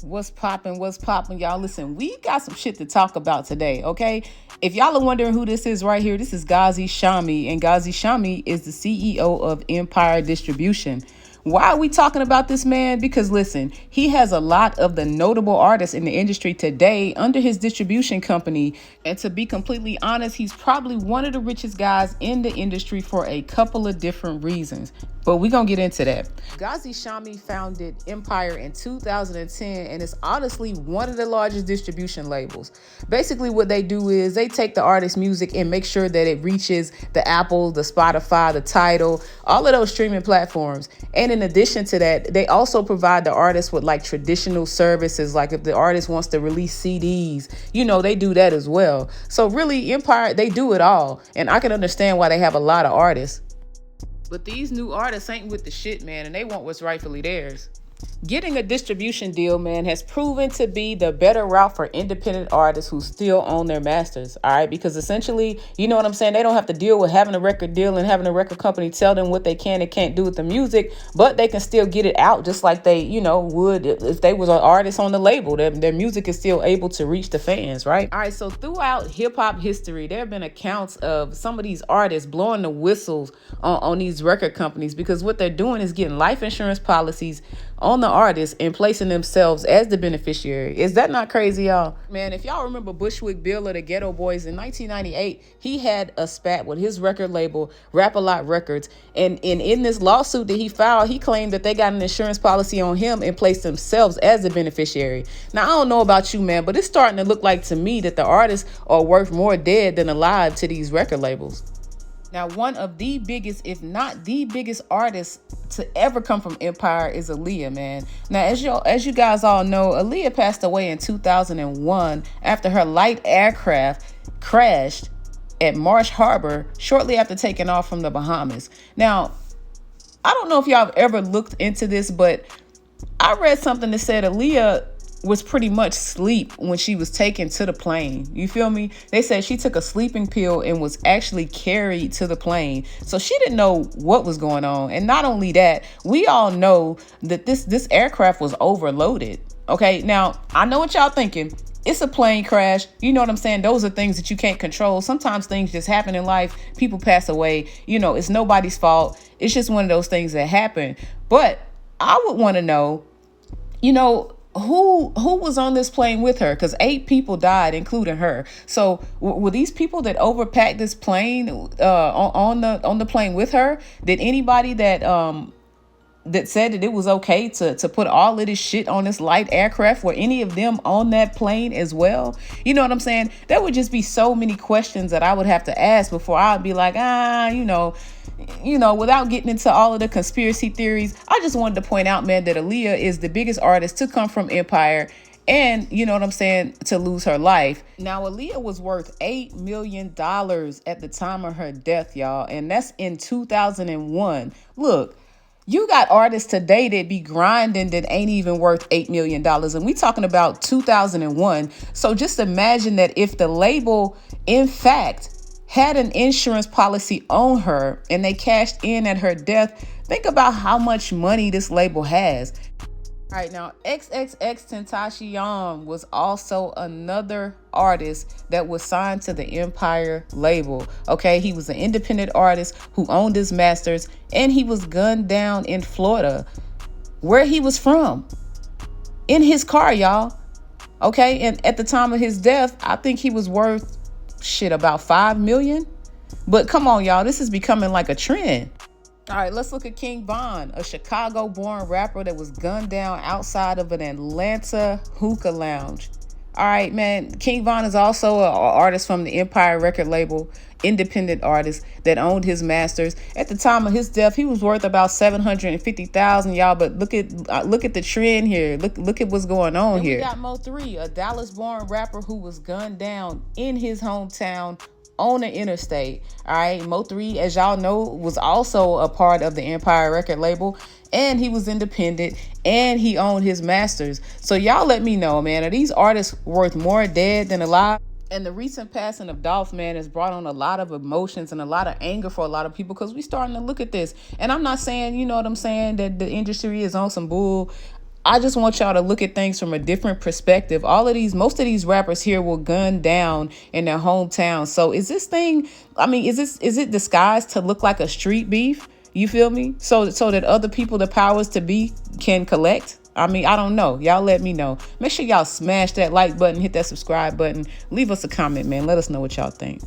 What's poppin'? What's poppin', y'all? Listen, we got some shit to talk about today, okay? If y'all are wondering who this is right here, this is Ghazi Shami, and Ghazi Shami is the CEO of Empire Distribution. Why are we talking about this man? Because listen, he has a lot of the notable artists in the industry today under his distribution company. And to be completely honest, he's probably one of the richest guys in the industry for a couple of different reasons. But we're going to get into that. Ghazi Shami founded Empire in 2010, and it's honestly one of the largest distribution labels. Basically, what they do is they take the artist's music and make sure that it reaches the Apple, the Spotify, the Tidal, all of those streaming platforms. And in addition to that, they also provide the artist with like traditional services. Like if the artist wants to release CDs, they do that as well. So really, Empire, they do it all. And I can understand why they have a lot of artists. But these new artists ain't with the shit, man, and they want what's rightfully theirs. Getting a distribution deal, man, has proven to be the better route for independent artists who still own their masters, all right? Because essentially, you know what I'm saying? They don't have to deal with having a record deal and having a record company tell them what they can and can't do with the music, but they can still get it out just like they, would if they was an artist on the label. Their music is still able to reach the fans, right? All right, so throughout hip-hop history, there have been accounts of some of these artists blowing the whistles on these record companies because what they're doing is getting life insurance policies on the artist and placing themselves as the beneficiary. Is that not crazy, y'all? Man, if y'all remember Bushwick Bill of the Ghetto Boys in 1998, he had a spat with his record label, Rap-A-Lot Records. And in this lawsuit that he filed, he claimed that they got an insurance policy on him and placed themselves as the beneficiary. Now, I don't know about you, man, but it's starting to look like to me that the artists are worth more dead than alive to these record labels. Now, one of the biggest, if not the biggest artist to ever come from Empire is Aliyah, man. Now, as you guys all know, Aliyah passed away in 2001 after her light aircraft crashed at Marsh Harbor shortly after taking off from the Bahamas. Now, I don't know if y'all have ever looked into this, but I read something that said Aliyah was pretty much asleep when she was taken to the plane. You feel me? They said she took a sleeping pill and was actually carried to the plane. So she didn't know what was going on. And not only that, we all know that this aircraft was overloaded. Okay, now I know what y'all thinking. It's a plane crash. You know what I'm saying? Those are things that you can't control. Sometimes things just happen in life. People pass away. It's nobody's fault. It's just one of those things that happen. But I would want to know, who was on this plane with her? Because 8 people died, including her. So were these people that overpacked this plane on the plane with her? Did anybody that said that it was okay to put all of this shit on this light aircraft, were any of them on that plane as well? You know what I'm saying? There would just be so many questions that I would have to ask before I'd be like, without getting into all of the conspiracy theories. I just wanted to point out, man, that Aliyah is the biggest artist to come from Empire and, to lose her life. Now, Aliyah was worth $8 million at the time of her death, y'all, and that's in 2001. Look, you got artists today that be grinding that ain't even worth $8 million. And we talking about 2001. So just imagine that if the label, in fact, had an insurance policy on her and they cashed in at her death, think about how much money this label has. All right, now XXXtentacion was also another artist that was signed to the Empire label. Okay, he was an independent artist who owned his masters, and he was gunned down in Florida, where he was from, in his car, y'all. Okay, and at the time of his death, I think he was worth about $5 million. But come on, y'all, this is becoming like a trend. All right, let's look at King Von, a Chicago-born rapper that was gunned down outside of an Atlanta hookah lounge. All right, man, King Von is also an artist from the Empire record label, independent artist that owned his masters. At the time of his death, he was worth about $750,000, y'all. But look at the trend here. Look at what's going on then here. We got Mo3, a Dallas-born rapper who was gunned down in his hometown on the interstate. All right, Mo3, as y'all know, was also a part of the Empire record label, and he was independent, and he owned his masters. So y'all let me know, man, are these artists worth more dead than alive? And the recent passing of Dolph, man, has brought on a lot of emotions and a lot of anger for a lot of people, because we starting to look at this. And I'm not saying, you know what I'm saying, that the industry is on some bull. I just want y'all to look at things from a different perspective. Most of these rappers here were gunned down in their hometown. So is this thing, I mean, is it disguised to look like a street beef? You feel me? So that other people, the powers to be, can collect? I mean, I don't know. Y'all let me know. Make sure y'all smash that like button, hit that subscribe button. Leave us a comment, man. Let us know what y'all think.